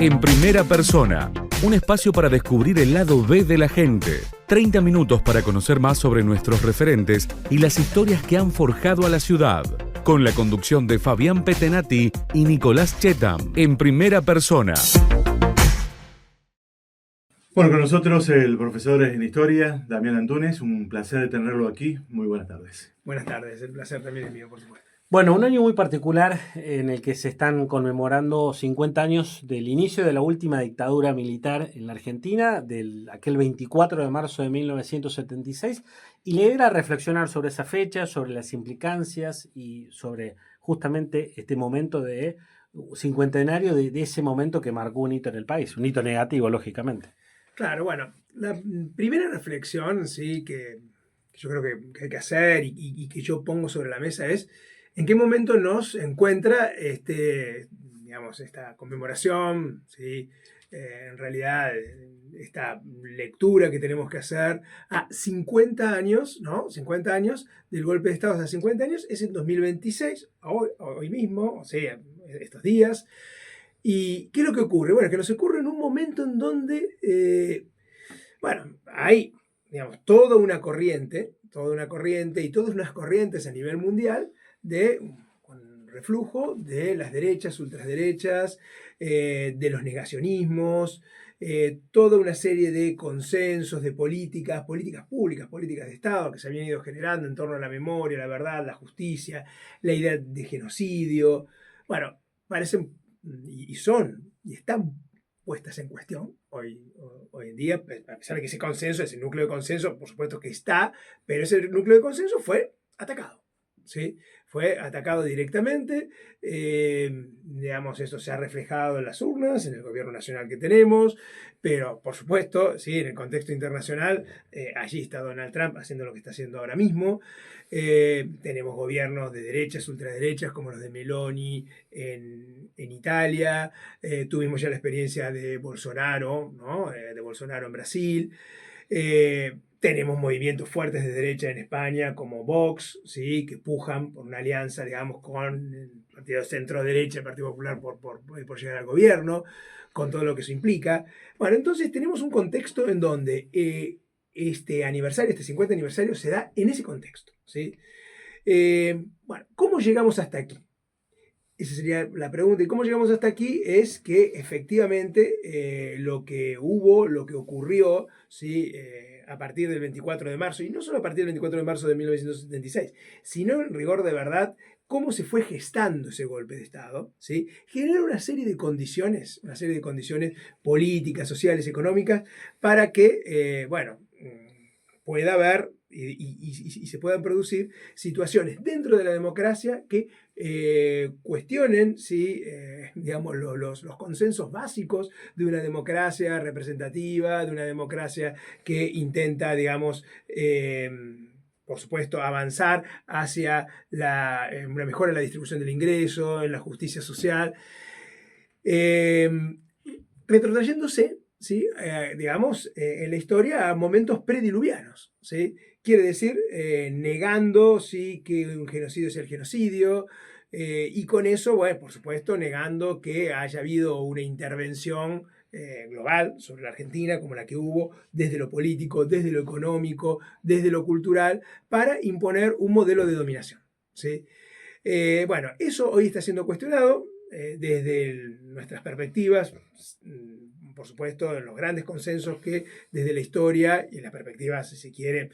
En primera persona, un espacio para descubrir el lado B de la gente. 30 minutos para conocer más sobre nuestros referentes y las historias que han forjado a la ciudad. Con la conducción de Fabián Petenati y Nicolás Chetam. En primera persona. Bueno, con nosotros el profesor en Historia, Damián Antunes. Un placer tenerlo aquí. Muy buenas tardes. Buenas tardes, el placer también es mío, por supuesto. Bueno, un año muy particular en el que se están conmemorando 50 años del inicio de la última dictadura militar en la Argentina, aquel 24 de marzo de 1976, y la idea era reflexionar sobre esa fecha, sobre las implicancias y sobre justamente este momento de cincuentenario de ese momento que marcó un hito en el país, un hito negativo, lógicamente. Claro, bueno, la primera reflexión, sí, que yo creo que hay que hacer y que yo pongo sobre la mesa es en qué momento nos encuentra esta conmemoración, ¿sí? En realidad, esta lectura que tenemos que hacer a 50 años, ¿no? 50 años del golpe de Estado, a 50 años, es en 2026, hoy mismo, o sea, estos días. ¿Y qué es lo que ocurre? Bueno, que nos ocurre en un momento en donde, hay, digamos, toda una corriente y todas unas corrientes a nivel mundial con reflujo de las derechas, ultraderechas, de los negacionismos, toda una serie de consensos, de políticas públicas, políticas de Estado que se habían ido generando en torno a la memoria, la verdad, la justicia, la idea de genocidio. Bueno, parecen y están puestas en cuestión hoy en día, a pesar de que ese consenso, ese núcleo de consenso, por supuesto que está, pero ese núcleo de consenso fue atacado, ¿sí? Fue atacado directamente, digamos, esto se ha reflejado en las urnas, en el gobierno nacional que tenemos, pero por supuesto, ¿sí? En el contexto internacional, allí está Donald Trump haciendo lo que está haciendo ahora mismo. Tenemos gobiernos de derechas, ultraderechas, como los de Meloni en Italia. Tuvimos ya la experiencia de Bolsonaro, ¿no? De Bolsonaro en Brasil. Tenemos movimientos fuertes de derecha en España, como Vox, ¿sí? Que pujan por una alianza, digamos, con el partido de centro-derecha, el Partido Popular, por llegar al gobierno, con todo lo que eso implica. Bueno, entonces tenemos un contexto en donde este 50 aniversario, se da en ese contexto, ¿sí? ¿Cómo llegamos hasta aquí? Esa sería la pregunta. ¿Y cómo llegamos hasta aquí? Es que efectivamente lo que ocurrió, ¿sí? A partir del 24 de marzo, y no solo a partir del 24 de marzo de 1976, sino en rigor de verdad, cómo se fue gestando ese golpe de Estado, ¿sí? Genera una serie de condiciones políticas, sociales, económicas, para que, pueda haber y se puedan producir situaciones dentro de la democracia que cuestionen, ¿sí? Digamos, los consensos básicos de una democracia representativa, de una democracia que intenta, digamos, por supuesto, avanzar hacia una mejora en la distribución del ingreso, en la justicia social, retrotrayéndose, ¿sí? En la historia a momentos prediluvianos, ¿sí? Quiere decir, negando, ¿sí? Que un genocidio es el genocidio, y con eso, bueno, por supuesto, negando que haya habido una intervención global sobre la Argentina, como la que hubo desde lo político, desde lo económico, desde lo cultural, para imponer un modelo de dominación, ¿sí? Eso hoy está siendo cuestionado desde nuestras perspectivas, por supuesto, en los grandes consensos que desde la historia y las perspectivas, si se quiere,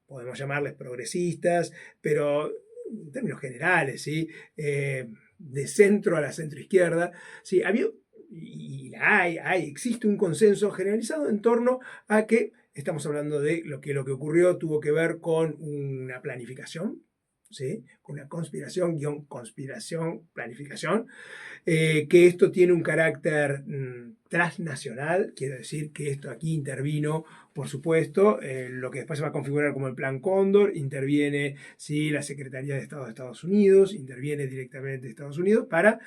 podemos llamarles progresistas, pero en términos generales, ¿sí? De centro a la centroizquierda, ¿sí? Existe un consenso generalizado en torno a que estamos hablando de lo que ocurrió tuvo que ver con una planificación, ¿sí? Una conspiración, planificación, que esto tiene un carácter transnacional, quiero decir que esto aquí intervino, por supuesto, lo que después se va a configurar como el Plan Cóndor, interviene, ¿sí? La Secretaría de Estado de Estados Unidos, interviene directamente Estados Unidos para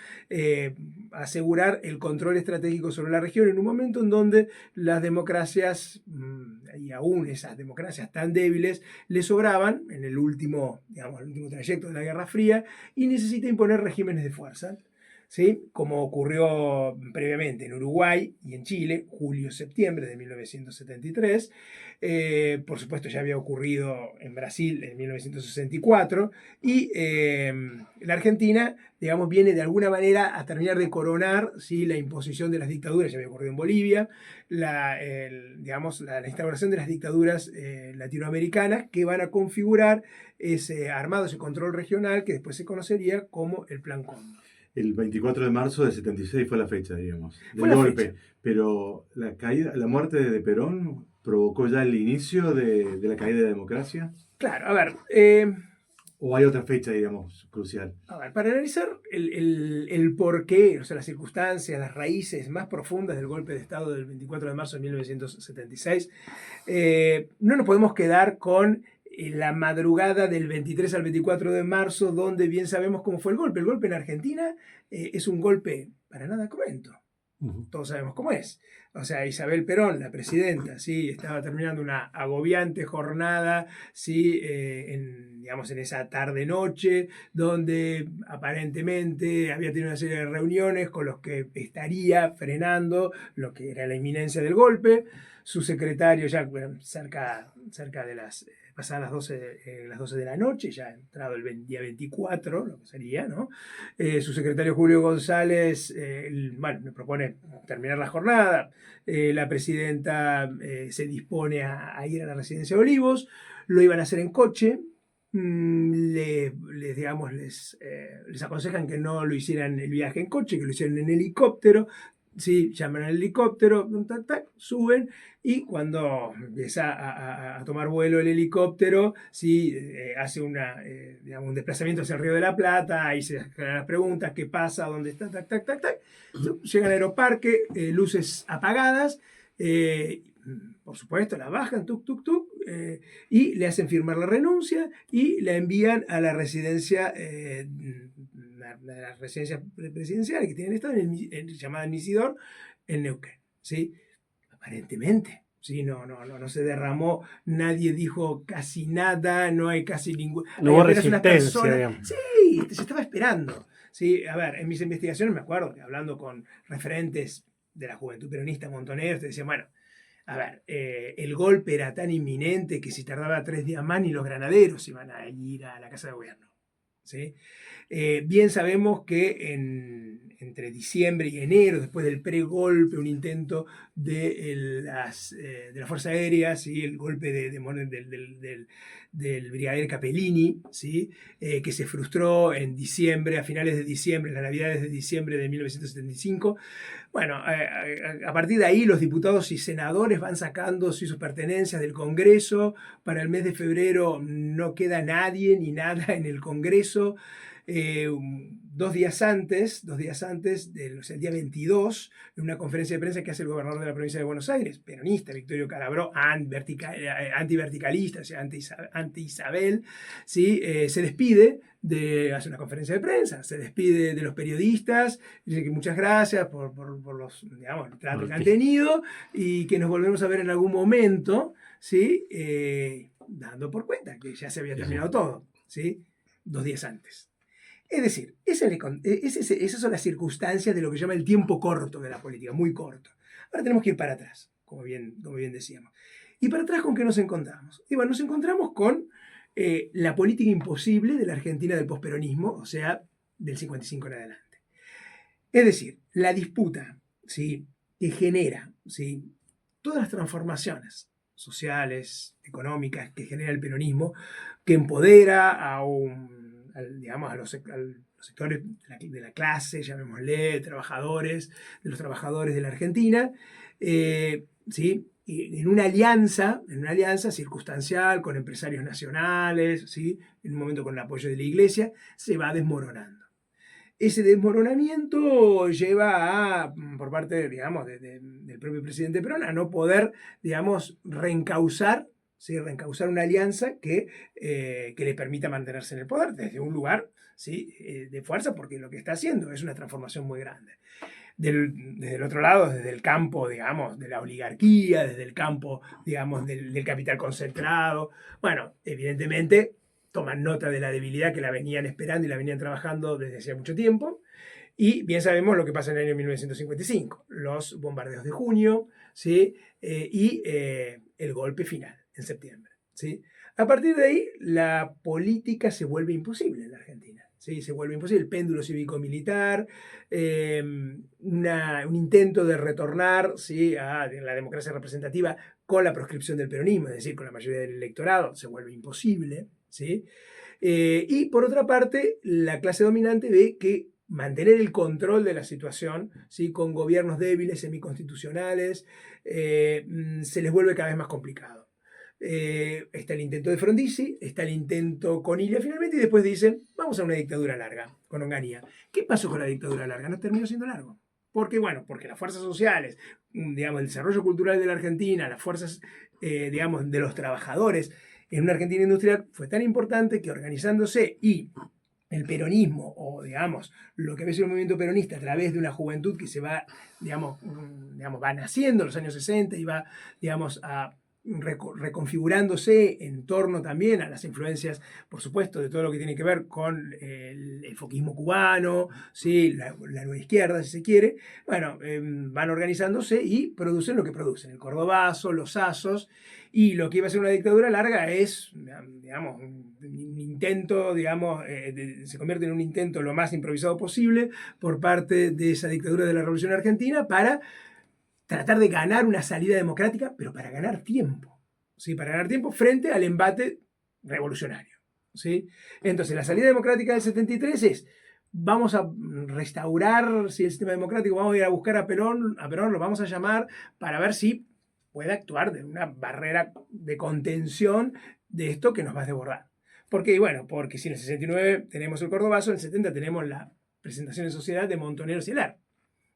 asegurar el control estratégico sobre la región en un momento en donde las democracias, y aún esas democracias tan débiles, le sobraban en el último trayecto de la Guerra Fría y necesita imponer regímenes de fuerza. ¿sí? Como ocurrió previamente en Uruguay y en Chile, julio-septiembre de 1973. Por supuesto ya había ocurrido en Brasil en 1964 y la Argentina, digamos, viene de alguna manera a terminar de coronar, ¿sí?, la imposición de las dictaduras. Ya había ocurrido en Bolivia, digamos, la instauración de las dictaduras latinoamericanas que van a configurar ese armado, ese control regional que después se conocería como el Plan Cóndor. El 24 de marzo del 76 fue la fecha, digamos, Fue del la golpe. fecha. Pero la muerte de Perón provocó ya el inicio de la caída de la democracia. Claro, a ver, ¿O hay otra fecha, digamos, crucial? para analizar el porqué, o sea, las circunstancias, las raíces más profundas del golpe de Estado del 24 de marzo de 1976, no nos podemos quedar con la madrugada del 23 al 24 de marzo, donde bien sabemos cómo fue el golpe. El golpe en Argentina es un golpe para nada cruento. Todos sabemos cómo es. O sea, Isabel Perón, la presidenta, ¿sí?, estaba terminando una agobiante jornada, ¿sí?, digamos, en esa tarde-noche, donde aparentemente había tenido una serie de reuniones con los que estaría frenando lo que era la inminencia del golpe. Su secretario, ya cerca de las pasadas las 12 de la noche, ya entrado el día 24, lo que sería, ¿no? Su secretario Julio González, bueno, me propone terminar la jornada. La presidenta se dispone a ir a la residencia de Olivos. Lo iban a hacer en coche. Les aconsejan que no lo hicieran el viaje en coche, que lo hicieran en helicóptero. Sí, llaman al helicóptero, tac, tac, suben, y cuando empieza a tomar vuelo el helicóptero, sí, hace digamos, un desplazamiento hacia el Río de la Plata. Ahí se generan las preguntas: ¿qué pasa? ¿Dónde está? Tac, tac, tac, tac. Llega al aeroparque, luces apagadas, por supuesto, la bajan, tuk, tuk, tuk, y le hacen firmar la renuncia y la envían a la residencia, presidencial que tiene el Estado, llamada El Misidor, en Neuquén, ¿sí? Aparentemente, ¿sí? No se derramó, nadie dijo casi nada, no hay casi ningún... No hubo resistencia, digamos. Sí, se estaba esperando. Sí, a ver, en mis investigaciones me acuerdo que hablando con referentes de la juventud peronista montoneros, te decían, bueno, a ver, el golpe era tan inminente que si tardaba 3 días más ni los granaderos iban a ir a la Casa de Gobierno, ¿sí? Bien sabemos que entre diciembre y enero, después del pregolpe, un intento de la Fuerza Aérea, ¿sí?, el golpe del brigadier Capellini, ¿sí?, que se frustró en diciembre, a finales de diciembre, en las navidades de diciembre de 1975. Bueno, a partir de ahí los diputados y senadores van sacando sus pertenencias del Congreso. Para el mes de febrero no queda nadie ni nada en el Congreso. 2 días antes, el día 22, en una conferencia de prensa que hace el gobernador de la provincia de Buenos Aires, peronista, Victorio Calabró, antiverticalista, o sea, anti-Isabel, ¿sí? Se despide, hace una conferencia de prensa, se despide de los periodistas, dice que muchas gracias por los, digamos, el trato que han tenido y que nos volvemos a ver en algún momento, ¿sí? Dando por cuenta que ya se había terminado todo, ¿sí? 2 días antes. Es decir, esas son las circunstancias de lo que se llama el tiempo corto de la política, muy corto. Ahora tenemos que ir para atrás, como bien decíamos. ¿Y para atrás con qué nos encontramos? Y bueno, nos encontramos con la política imposible de la Argentina del posperonismo, o sea, del 55 en adelante. Es decir, la disputa, ¿sí?, que genera, ¿sí?, todas las transformaciones sociales, económicas que genera el peronismo, que empodera a los sectores de la clase, llamémosle, trabajadores, de los trabajadores de la Argentina, ¿sí?, en una alianza circunstancial con empresarios nacionales, ¿sí?, en un momento con el apoyo de la Iglesia, se va desmoronando. Ese desmoronamiento lleva por parte, digamos, del propio presidente Perón, a no poder, digamos, reencauzar una alianza que le permita mantenerse en el poder desde un lugar, ¿sí?, de fuerza, porque lo que está haciendo es una transformación muy grande. Desde el otro lado, desde el campo, digamos, de la oligarquía, desde el campo, digamos, del capital concentrado, bueno, evidentemente toman nota de la debilidad que la venían esperando y la venían trabajando desde hace mucho tiempo, Y bien sabemos lo que pasa en el año 1955, los bombardeos de junio, ¿sí? El golpe final en septiembre, ¿sí? A partir de ahí, la política se vuelve imposible en la Argentina. ¿Sí? Se vuelve imposible el péndulo cívico-militar, un intento de retornar, ¿sí?, a la democracia representativa con la proscripción del peronismo, es decir, con la mayoría del electorado, se vuelve imposible, ¿sí? Y por otra parte, la clase dominante ve que mantener el control de la situación, ¿sí?, con gobiernos débiles, semiconstitucionales, se les vuelve cada vez más complicado. Está el intento de Frondizi, está el intento con Ilia finalmente, y después dicen, vamos a una dictadura larga, con Onganía. ¿Qué pasó con la dictadura larga? No terminó siendo largo. ¿Por qué? Bueno, porque las fuerzas sociales, digamos, el desarrollo cultural de la Argentina, las fuerzas, digamos, de los trabajadores en una Argentina industrial fue tan importante que organizándose y el peronismo, o digamos, lo que ve el movimiento peronista a través de una juventud que se va, digamos, va naciendo en los años 60 y va, digamos, reconfigurándose en torno también a las influencias, por supuesto, de todo lo que tiene que ver con el foquismo cubano, ¿sí?, la nueva izquierda, si se quiere. Bueno, van organizándose y producen lo que producen, el cordobazo, los asos, y lo que iba a ser una dictadura larga es, digamos, un intento, digamos, se convierte en un intento lo más improvisado posible por parte de esa dictadura de la Revolución Argentina para tratar de ganar una salida democrática, pero para ganar tiempo, ¿sí? Para ganar tiempo frente al embate revolucionario, ¿sí? Entonces, la salida democrática del 73 es, vamos a restaurar, ¿sí?, el sistema democrático, vamos a ir a buscar a Perón lo vamos a llamar para ver si puede actuar de una barrera de contención de esto que nos va a desbordar. ¿Por qué? Bueno, porque si en el 69 tenemos el Cordobazo, en el 70 tenemos la presentación en sociedad de Montoneros y el AR,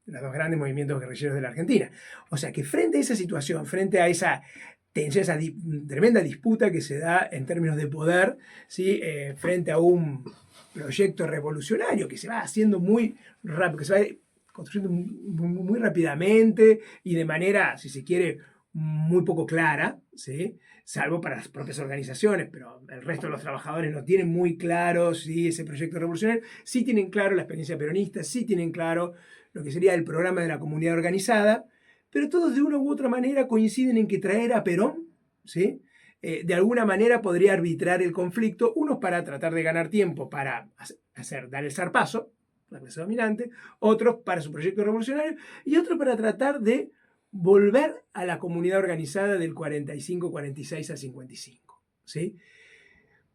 los dos grandes movimientos guerrilleros de la Argentina. O sea que frente a esa situación, frente a esa tensión, esa tremenda disputa que se da en términos de poder, ¿sí?, frente a un proyecto revolucionario que se va haciendo muy rápido, que se va construyendo muy rápidamente y de manera, si se quiere, muy poco clara, ¿sí?, salvo para las propias organizaciones, pero el resto de los trabajadores no tienen muy claro, ¿sí?, ese proyecto revolucionario. Sí tienen claro la experiencia peronista, sí tienen claro lo que sería el programa de la comunidad organizada, pero todos de una u otra manera coinciden en que traer a Perón, ¿sí?, de alguna manera podría arbitrar el conflicto, unos para tratar de ganar tiempo, para dar el zarpazo, la clase dominante, otros para su proyecto revolucionario, y otros para tratar de volver a la comunidad organizada del 45, 46 al 55, ¿sí?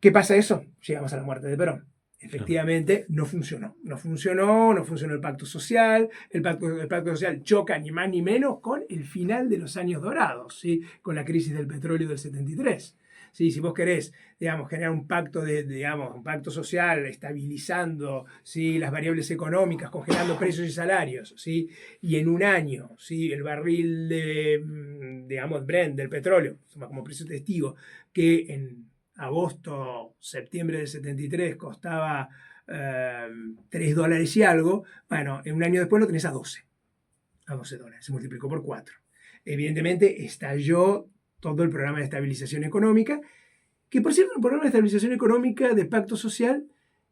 ¿Qué pasa eso? Llegamos a la muerte de Perón. Efectivamente, no funcionó el pacto social. El pacto social choca ni más ni menos con el final de los años dorados, ¿sí?, con la crisis del petróleo del 73. ¿Sí? Si vos querés, digamos, generar un pacto un pacto social estabilizando, ¿sí?, las variables económicas, congelando precios y salarios, ¿sí?, y en un año, ¿sí?, el barril de, digamos, Brent, del petróleo, como precio testigo, que en agosto, septiembre del 73 costaba $3 y algo, bueno, en un año después lo tenés a 12 dólares, se multiplicó por 4. Evidentemente estalló todo el programa de estabilización económica, que por cierto, un programa de estabilización económica de pacto social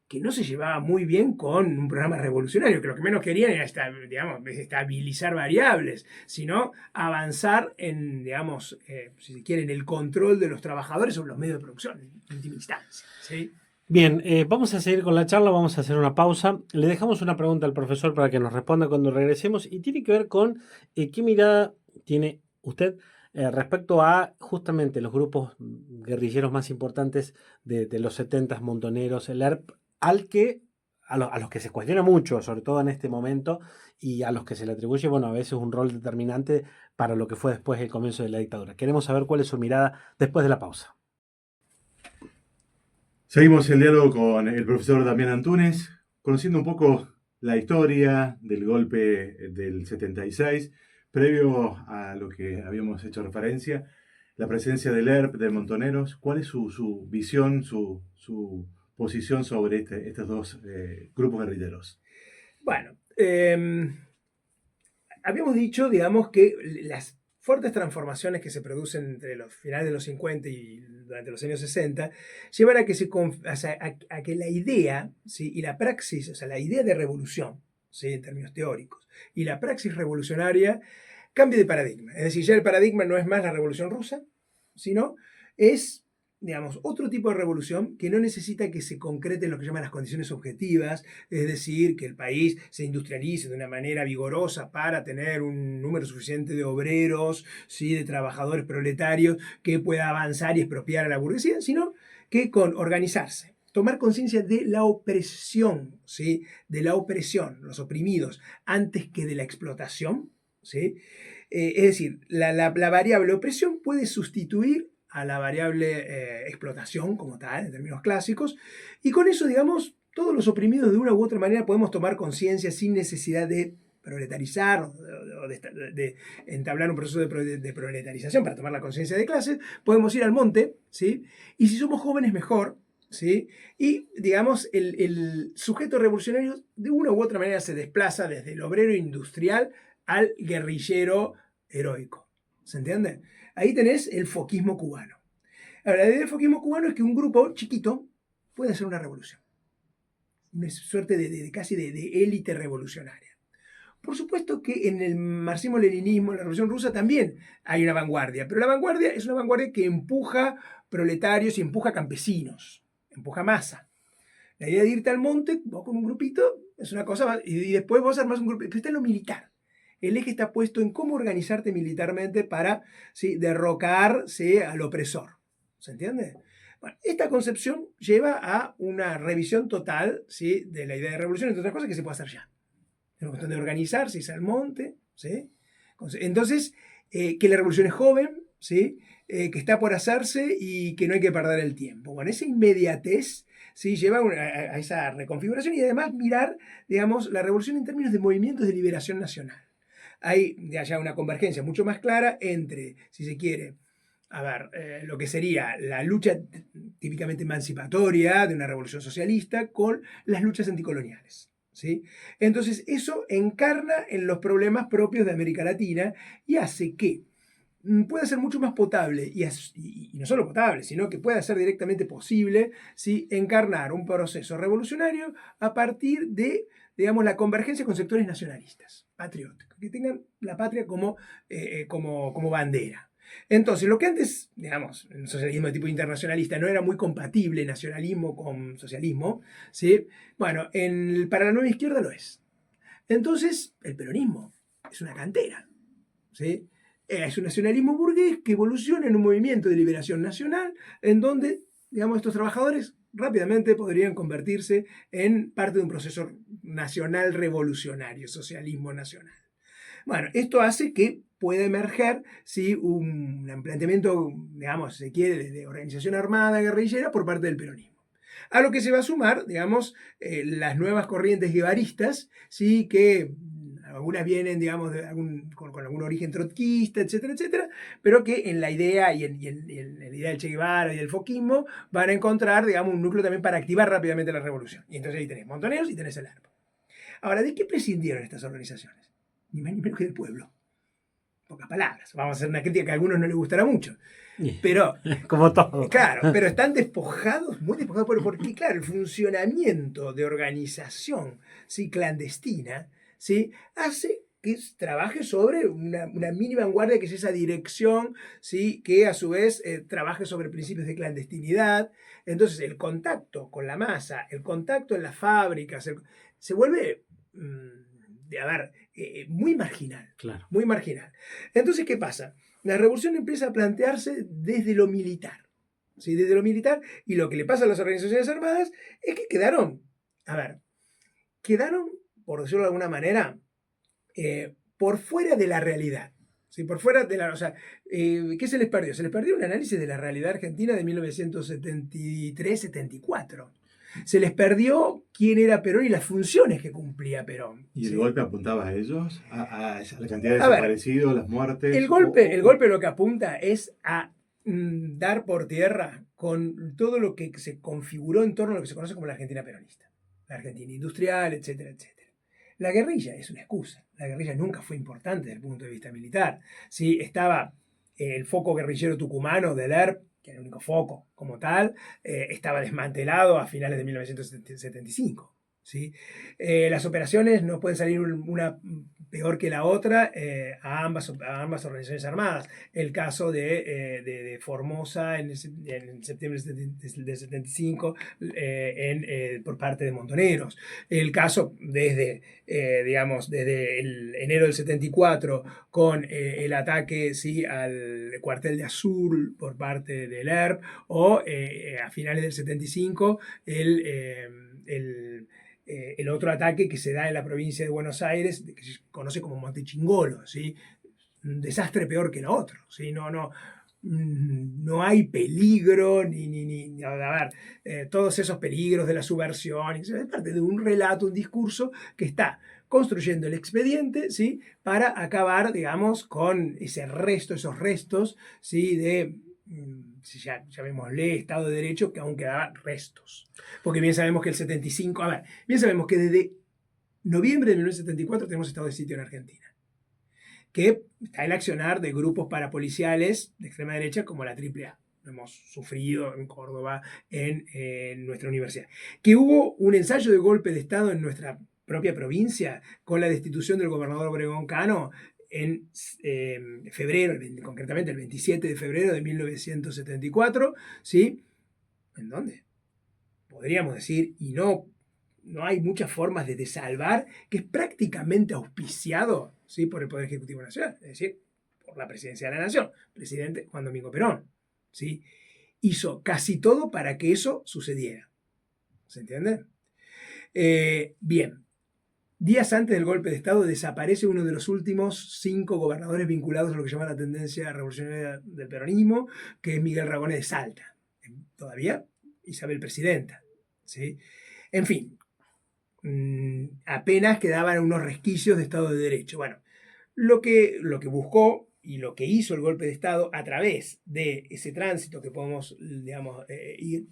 que no se llevaba muy bien con un programa revolucionario, que lo que menos querían era estabilizar variables, sino avanzar en, digamos, si se quiere, en el control de los trabajadores sobre los medios de producción, en última instancia, ¿sí? Bien, vamos a seguir con la charla, vamos a hacer una pausa. Le dejamos una pregunta al profesor para que nos responda cuando regresemos y tiene que ver con qué mirada tiene usted respecto a justamente los grupos guerrilleros más importantes de los 70, Montoneros, el ERP, a los que se cuestiona mucho, sobre todo en este momento, y a los que se le atribuye, bueno, a veces un rol determinante para lo que fue después el comienzo de la dictadura. Queremos saber cuál es su mirada después de la pausa. Seguimos el diálogo con el profesor Damián Antúnez, conociendo un poco la historia del golpe del 76, previo a lo que habíamos hecho referencia, la presencia del ERP, de Montoneros. ¿Cuál es su visión, su posición sobre estos dos grupos guerrilleros? Bueno, habíamos dicho, digamos, que las fuertes transformaciones que se producen entre los finales de los 50 y durante los años 60 llevan a que, a que la idea, ¿sí?, y la praxis, o sea, la idea de revolución, ¿sí? En términos teóricos. Y la praxis revolucionaria cambia de paradigma. Es decir, ya el paradigma no es más la Revolución Rusa, sino es, digamos, otro tipo de revolución que no necesita que se concreten lo que llaman las condiciones objetivas, es decir, que el país se industrialice de una manera vigorosa para tener un número suficiente de obreros, ¿sí? De trabajadores proletarios que pueda avanzar y expropiar a la burguesía, sino que con organizarse, tomar conciencia de la opresión, ¿sí? De la opresión, los oprimidos, antes que de la explotación, ¿sí? Es decir, la variable opresión puede sustituir a la variable explotación como tal, en términos clásicos, y con eso, digamos, todos los oprimidos de una u otra manera podemos tomar conciencia sin necesidad de proletarizar o de entablar un proceso de proletarización para tomar la conciencia de clases. Podemos ir al monte, ¿sí? Y si somos jóvenes mejor, ¿sí? Y, digamos, el sujeto revolucionario de una u otra manera se desplaza desde el obrero industrial al guerrillero heroico. ¿Se entiende? Ahí tenés el foquismo cubano. Ahora, la idea del foquismo cubano es que un grupo chiquito puede hacer una revolución. Una suerte casi de élite revolucionaria. Por supuesto que en el marxismo-leninismo, en la Revolución Rusa, también hay una vanguardia, pero la vanguardia es una vanguardia que empuja proletarios y empuja campesinos, empuja masa. La idea de irte al monte, vos con un grupito, es una cosa, y después vos armás un grupo, pero está en lo militar. El eje está puesto en cómo organizarte militarmente para, ¿sí? Derrocar, ¿sí? Al opresor. ¿Se entiende? Bueno, esta concepción lleva a una revisión total, ¿sí? De la idea de revolución, entre otras cosas, que se puede hacer ya. Es una cuestión de organizarse, irse al monte, ¿sí? Entonces, que la revolución es joven, ¿sí? Que está por hacerse y que no hay que perder el tiempo. Bueno, esa inmediatez, ¿sí? Lleva a esa reconfiguración y además mirar, digamos, la revolución en términos de movimientos de liberación nacional. Hay ya una convergencia mucho más clara entre, si se quiere, a ver, lo que sería la lucha típicamente emancipatoria de una revolución socialista con las luchas anticoloniales, ¿sí? Entonces eso encarna en los problemas propios de América Latina y hace que pueda ser mucho más potable y no solo potable, sino que pueda ser directamente posible, ¿sí? Encarnar un proceso revolucionario a partir de, digamos, la convergencia con sectores nacionalistas, patrióticos, que tengan la patria como bandera. Entonces, lo que antes, digamos, el socialismo de tipo internacionalista no era muy compatible, nacionalismo con socialismo, ¿sí? Bueno, para la nueva izquierda lo es. Entonces, el peronismo es una cantera, ¿sí? Es un nacionalismo burgués que evoluciona en un movimiento de liberación nacional en donde, digamos, estos trabajadores rápidamente podrían convertirse en parte de un proceso nacional revolucionario, socialismo nacional. Bueno, esto hace que pueda emerger, ¿sí? Un planteamiento, digamos, si se quiere, de organización armada, guerrillera por parte del peronismo. A lo que se va a sumar, digamos, las nuevas corrientes guevaristas, ¿sí? Que algunas vienen, digamos, con algún origen trotskista, etcétera, etcétera, pero que en la idea y en la idea del Che Guevara y del foquismo van a encontrar, digamos, un núcleo también para activar rápidamente la revolución. Y entonces ahí tenés Montoneros y tenés el ARPA. Ahora, ¿de qué prescindieron estas organizaciones? Ni más ni menos que del pueblo. Pocas palabras. Vamos a hacer una crítica que a algunos no les gustará mucho. Pero, como todo. Claro, pero están despojados, muy despojados, porque, claro, el funcionamiento de organización, ¿sí? Clandestina, ¿sí? Hace que trabaje sobre una mini vanguardia, que es esa dirección, ¿sí? Que a su vez trabaje sobre principios de clandestinidad. Entonces, el contacto con la masa, el contacto en las fábricas, se vuelve, muy marginal. Claro. Muy marginal. Entonces, ¿qué pasa? La revolución empieza a plantearse desde lo militar. ¿Sí? Desde lo militar, y lo que le pasa a las organizaciones armadas es que quedaron, por decirlo de alguna manera, por fuera de la realidad. ¿Sí? Por fuera de la... O sea, ¿qué se les perdió? Se les perdió un análisis de la realidad argentina de 1973-74. Se les perdió quién era Perón y las funciones que cumplía Perón. ¿Y el ¿sí? golpe apuntaba a ellos? ¿A la cantidad de desaparecidos, las muertes? El golpe lo que apunta es a dar por tierra con todo lo que se configuró en torno a lo que se conoce como la Argentina peronista. La Argentina industrial, etcétera, etcétera. La guerrilla es una excusa. La guerrilla nunca fue importante desde el punto de vista militar. ¿Sí? Estaba el foco guerrillero tucumano del ERP, que era el único foco como tal, estaba desmantelado a finales de 1975. ¿sí? Las operaciones no pueden salir una peor que la otra a ambas organizaciones armadas. El caso de Formosa en septiembre del 75 por parte de Montoneros. El caso desde el enero del 74 con el ataque, ¿sí?, al cuartel de Azul por parte del ERP, o a finales del 75 el otro ataque que se da en la provincia de Buenos Aires, que se conoce como Montechingolo, ¿sí? Un desastre peor que el otro, ¿sí? No hay peligro, a ver, todos esos peligros de la subversión, es parte de un relato, un discurso que está construyendo el expediente, ¿sí?, para acabar, digamos, con esos restos, ¿sí?, de, ya llamémosle Estado de Derecho, que aún quedaban restos. Porque bien sabemos que bien sabemos que desde noviembre de 1974 tenemos estado de sitio en Argentina, que está el accionar de grupos parapoliciales de extrema derecha como la AAA. Lo hemos sufrido en Córdoba, en nuestra universidad. Que hubo un ensayo de golpe de Estado en nuestra propia provincia con la destitución del gobernador Obregón Cano en febrero, concretamente el 27 de febrero de 1974, ¿sí? ¿En dónde? Podríamos decir, y no hay muchas formas de desalvar, que es prácticamente auspiciado, ¿sí?, por el Poder Ejecutivo Nacional, es decir, por la Presidencia de la Nación, presidente Juan Domingo Perón, ¿sí? Hizo casi todo para que eso sucediera. ¿Se entiende? Bien. Días antes del golpe de Estado desaparece uno de los últimos 5 gobernadores vinculados a lo que se llama la tendencia revolucionaria del peronismo, que es Miguel Ragones de Salta. Todavía Isabel presidenta, ¿sí? En fin, apenas quedaban unos resquicios de Estado de Derecho. Bueno, lo que buscó y lo que hizo el golpe de Estado a través de ese tránsito que podemos, ir,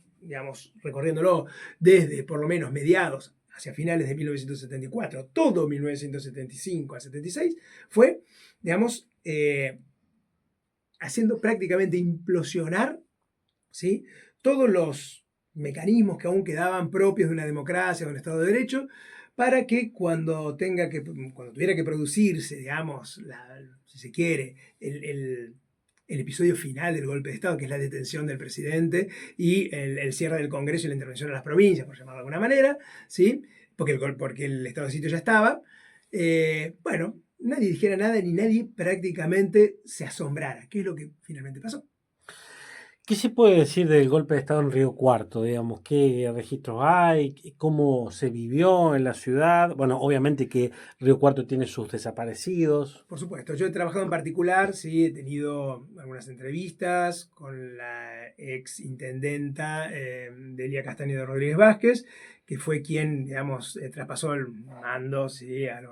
recorriéndolo desde por lo menos mediados hacia finales de 1974, todo 1975 a 76, fue, haciendo prácticamente implosionar, ¿sí?, todos los mecanismos que aún quedaban propios de una democracia, de un Estado de Derecho, para que cuando tuviera que producirse, si se quiere, el episodio final del golpe de Estado, que es la detención del presidente y el cierre del Congreso y la intervención a las provincias, por llamarlo de alguna manera, ¿sí?, porque el estado de sitio ya estaba, nadie dijera nada ni nadie prácticamente se asombrara. ¿Qué es lo que finalmente pasó? ¿Qué se puede decir del golpe de Estado en Río Cuarto? Digamos, ¿qué registros hay? ¿Cómo se vivió en la ciudad? Bueno, obviamente que Río Cuarto tiene sus desaparecidos. Por supuesto, yo he trabajado en particular, sí, he tenido algunas entrevistas con la ex intendenta Delia Castañeda Rodríguez Vázquez, que fue quien, traspasó el mando, sí, al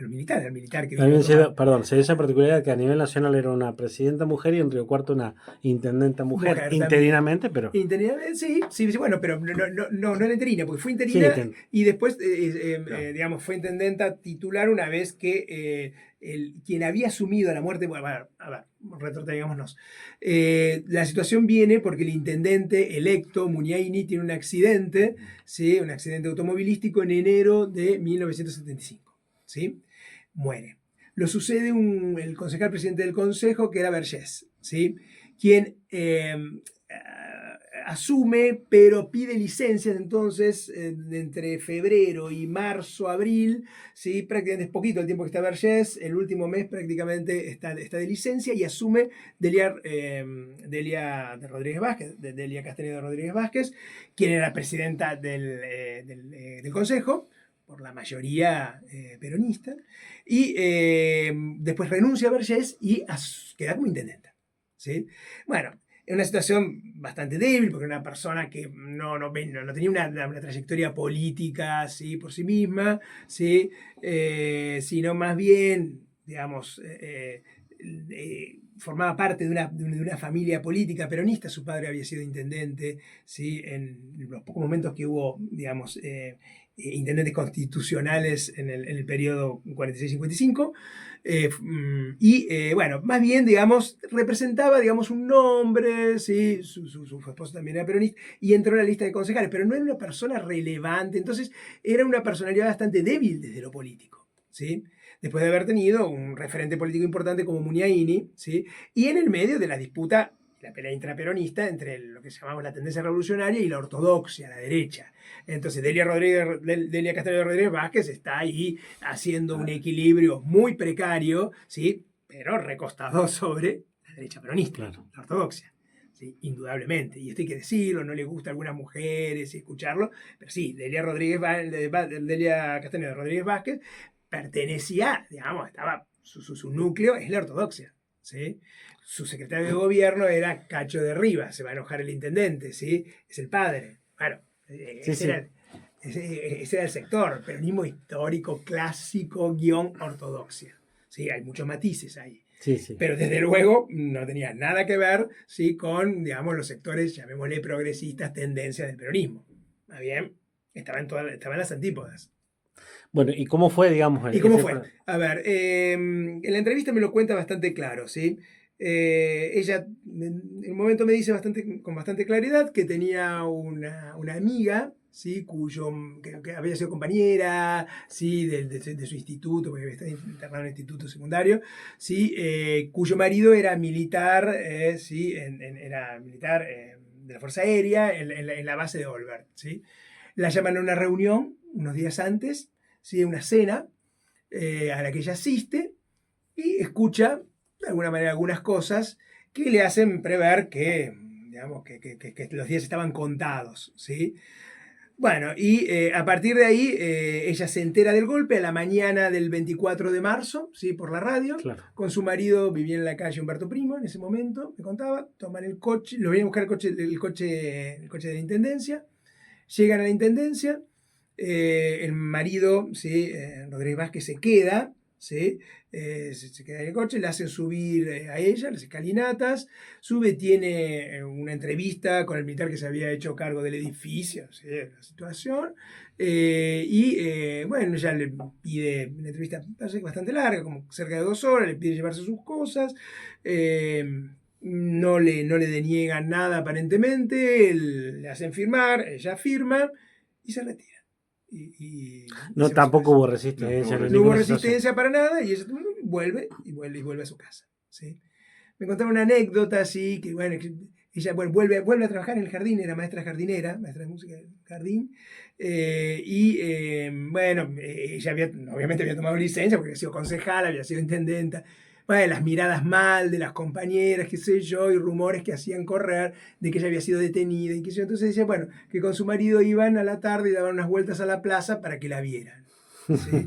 militar, que también se dio esa particularidad que a nivel nacional era una presidenta mujer y en Río Cuarto una intendenta mujer interinamente, pero... Interinamente, sí, bueno, pero no era interina, porque fue interina y después, claro, fue intendenta titular una vez que quien había asumido la muerte, bueno, a ver, retrotraigámonos. La situación viene porque el intendente electo, Muniaini, tiene un accidente, ¿sí?, un accidente automovilístico en enero de 1975, ¿sí? Muere. Lo sucede el concejal presidente del consejo, que era Vergés, ¿sí?, quien asume, pero pide licencias entonces entre febrero y marzo, abril, ¿sí?, prácticamente es poquito el tiempo que está Vergés, el último mes prácticamente está de licencia y asume Delia Rodríguez Vázquez, Delia Castañeda Rodríguez Vázquez, quien era presidenta del consejo, por la mayoría peronista, y después renuncia a Vergés y queda como intendenta, ¿sí? Bueno, en una situación bastante débil, porque era una persona que no tenía una trayectoria política, ¿sí?, por sí misma, ¿sí?, sino más bien, formaba parte de una familia política peronista. Su padre había sido intendente, ¿sí? En los pocos momentos que hubo, digamos, intendentes constitucionales en el periodo 46-55. Bueno, más bien, digamos, representaba, digamos, un nombre, ¿sí? Su esposo también era peronista, y entró en la lista de concejales, pero no era una persona relevante. Entonces era una personalidad bastante débil desde lo político, ¿sí? Después de haber tenido un referente político importante como Muniaini, ¿sí? Y en el medio de la disputa, la pelea intraperonista entre lo que llamamos la tendencia revolucionaria y la ortodoxia, la derecha. Entonces Delia Castañeda Rodríguez Vázquez está ahí haciendo un equilibrio muy precario, ¿sí? Pero recostado sobre la derecha peronista, Claro. la ortodoxia. Sí, indudablemente, y esto hay que decirlo, no le gusta a algunas mujeres y escucharlo, pero sí, Delia Castañeda Rodríguez Vázquez pertenecía, digamos, su núcleo es la ortodoxia, ¿sí? Su secretario de gobierno era Cacho de Rivas, se va a enojar el intendente, ¿sí? Es el padre. Bueno, ese era el sector, peronismo histórico, clásico, ortodoxia, ¿sí? Hay muchos matices ahí. Sí, sí. Pero desde luego no tenía nada que ver, ¿sí? Con, digamos, los sectores, llamémosle progresistas, tendencias del peronismo. ¿Está bien? Estaban en las antípodas. Bueno, ¿y cómo fue, digamos? ¿Y cómo fue? A ver, en la entrevista me lo cuenta bastante claro, ¿sí? Ella en un momento me dice con bastante claridad que tenía una amiga, ¿sí? Que había sido compañera, ¿sí? de su instituto, porque estaba internado en un instituto secundario, ¿sí? Cuyo marido era militar, ¿sí? Era militar de la Fuerza Aérea en la base de Olbert, ¿sí? La llaman a una reunión unos días antes, ¿sí? Una cena a la que ella asiste y escucha de alguna manera algunas cosas que le hacen prever que, digamos, que los días estaban contados, ¿sí? Bueno, y a partir de ahí ella se entera del golpe a la mañana del 24 de marzo, ¿sí? Por la radio. Claro. Con su marido, vivía en la calle Humberto Primo en ese momento, me contaba, toman el coche, lo vienen a buscar el coche de la intendencia, llegan a la intendencia. El marido, ¿sí? Rodríguez Vázquez se queda, ¿sí? Se queda en el coche, le hacen subir a ella, las escalinatas, sube, tiene una entrevista con el militar que se había hecho cargo del edificio, ¿sí? La situación, bueno, ella le pide una entrevista bastante larga, como cerca de 2 horas, le pide llevarse sus cosas, no le deniegan nada aparentemente, le hacen firmar, ella firma y se retira. No, tampoco hubo resistencia. No hubo resistencia para nada y ella vuelve a su casa, ¿sí? Me contaba una anécdota así, que bueno, que ella vuelve a trabajar en el jardín, era maestra jardinera, maestra de música del jardín, bueno, ella obviamente había tomado licencia porque había sido concejala, había sido intendenta. Bueno, las miradas mal de las compañeras, qué sé yo, y rumores que hacían correr de que ella había sido detenida y qué sé yo. Entonces decía, bueno, que con su marido iban a la tarde y daban unas vueltas a la plaza para que la vieran, ¿sí?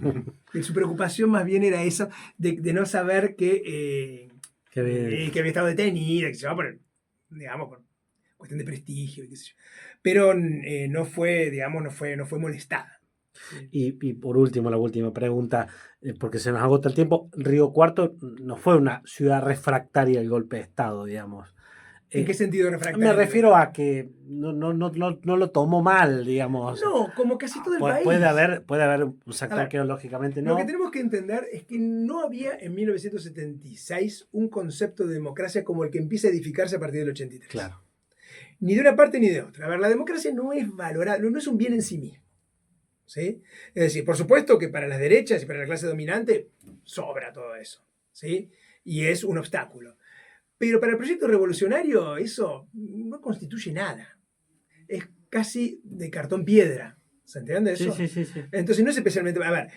Su preocupación más bien era eso, de no saber que había estado detenida, que se va por, digamos, por cuestión de prestigio, qué sé yo. Pero no fue, digamos, no fue molestada. Y por último, la última pregunta, porque se nos agota el tiempo. Río Cuarto no fue una ciudad refractaria al golpe de Estado, digamos. ¿En qué sentido refractario? Me refiero a que no lo tomó mal, digamos. No, como casi todo el país. Puede haber un sector que lógicamente no. Lo que tenemos que entender es que no había en 1976 un concepto de democracia como el que empieza a edificarse a partir del 83. Claro. Ni de una parte ni de otra. A ver, la democracia no es valorada, no es un bien en sí mismo, ¿sí? Es decir, por supuesto que para las derechas y para la clase dominante sobra todo eso, ¿sí? Y es un obstáculo. Pero para el proyecto revolucionario eso no constituye nada. Es casi de cartón piedra. ¿Se entiende eso? Sí. Entonces no es especialmente... A ver,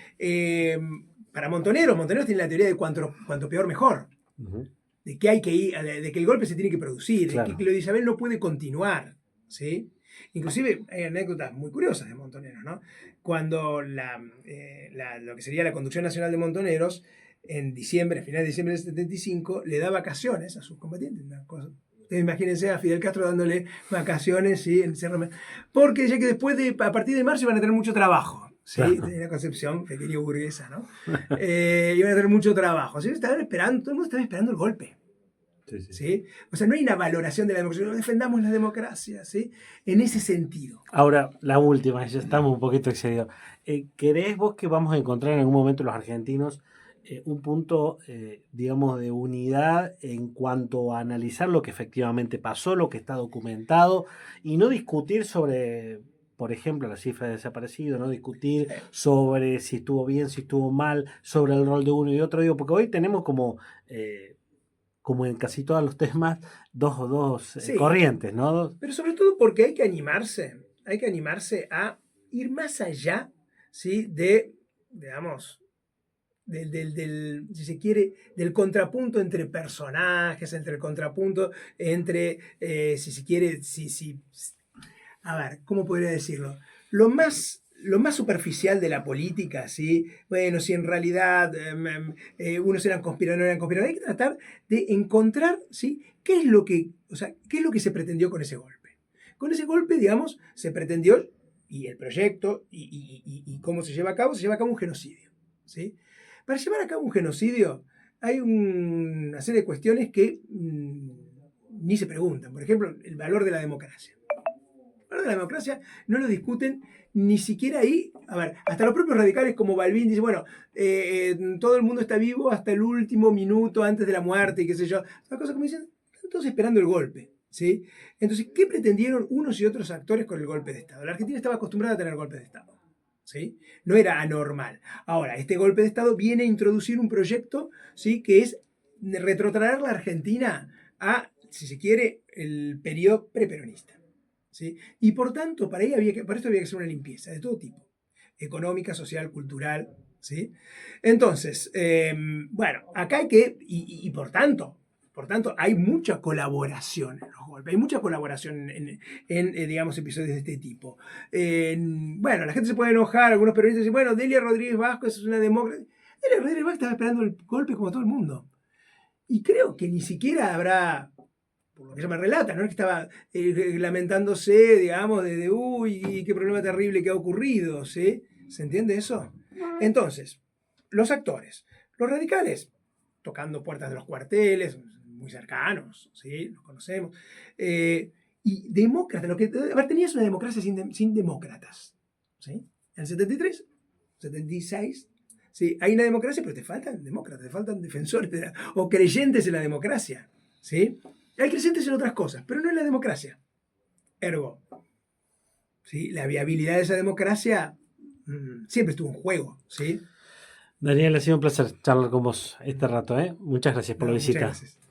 para Montoneros tiene la teoría de cuanto peor mejor. Uh-huh. De que hay que ir, de que el golpe se tiene que producir, Claro. de que lo de Isabel no puede continuar, ¿sí? Inclusive hay anécdotas muy curiosas de Montoneros, ¿no? Cuando lo que sería la Conducción Nacional de Montoneros, en diciembre, a finales de diciembre del 75, le da vacaciones a sus combatientes. Una cosa. Ustedes imagínense a Fidel Castro dándole vacaciones, ¿sí? Porque ya que a partir de marzo iban a tener mucho trabajo. ¿sí? Tenía una concepción pequeño burguesa, ¿no? Iban a tener mucho trabajo. ¿Sí? Estaban esperando, todo el mundo estaba esperando el golpe. Sí, sí. ¿Sí? O sea, no hay una valoración de la democracia, no defendamos la democracia, ¿sí? En ese sentido. Ahora, la última, ya estamos un poquito excedidos. ¿Crees vos que vamos a encontrar en algún momento los argentinos un punto, digamos, de unidad en cuanto a analizar lo que efectivamente pasó, lo que está documentado, y no discutir sobre, por ejemplo, la cifra de desaparecidos, no discutir sobre si estuvo bien, si estuvo mal, sobre el rol de uno y otro? Digo, porque hoy tenemos como en casi todos los temas, dos Sí. corrientes, ¿no? Pero sobre todo porque hay que animarse a ir más allá, ¿sí? Digamos, si se quiere, del contrapunto entre personajes, entre el contrapunto entre, si se quiere, a ver, ¿cómo podría decirlo? Lo más superficial de la política, ¿sí? Bueno, si en realidad unos eran conspiradores, no eran conspiradores, hay que tratar de encontrar, ¿sí? ¿Qué es lo que se pretendió con ese golpe? Con ese golpe, digamos, se pretendió, y el proyecto, y cómo se lleva a cabo un genocidio, ¿sí? Para llevar a cabo un genocidio hay una serie de cuestiones que ni se preguntan. Por ejemplo, el valor de la democracia. El valor de la democracia no lo discuten ni siquiera ahí. A ver, hasta los propios radicales como Balbín dicen, bueno, todo el mundo está vivo hasta el último minuto antes de la muerte y qué sé yo. Una cosa como dicen, están todos esperando el golpe, ¿sí? Entonces, ¿qué pretendieron unos y otros actores con el golpe de Estado? La Argentina estaba acostumbrada a tener golpes de Estado, ¿sí? No era anormal. Ahora, este golpe de Estado viene a introducir un proyecto, ¿sí? Que es retrotraer la Argentina a, si se quiere, el periodo preperonista, ¿sí? Y por tanto, para esto había que hacer una limpieza de todo tipo, económica, social, cultural, ¿sí? Entonces, bueno, acá hay que, y por tanto, hay mucha colaboración en los golpes, hay mucha colaboración en digamos, episodios de este tipo. Bueno, la gente se puede enojar, algunos periodistas dicen, bueno, Delia Rodríguez Vázquez es una demócrata. Delia Rodríguez Vázquez estaba esperando el golpe como todo el mundo. Y creo que ni siquiera habrá, por lo que ella me relata, ¿no? Que estaba lamentándose, digamos, de uy, qué problema terrible que ha ocurrido, ¿sí? ¿Se entiende eso? Entonces, los actores, los radicales, tocando puertas de los cuarteles, muy cercanos, ¿sí? Los conocemos. Y demócratas, a ver, tenías una democracia sin demócratas, ¿sí? En el 73, 76, sí, hay una democracia, pero te faltan demócratas, te faltan defensores o creyentes en la democracia, ¿sí? Hay creyentes en otras cosas, pero no en la democracia. Ergo, ¿sí? La viabilidad de esa democracia siempre estuvo en juego, ¿sí? Daniel, ha sido un placer charlar con vos este rato, ¿eh? Muchas gracias por la visita. Muchas gracias.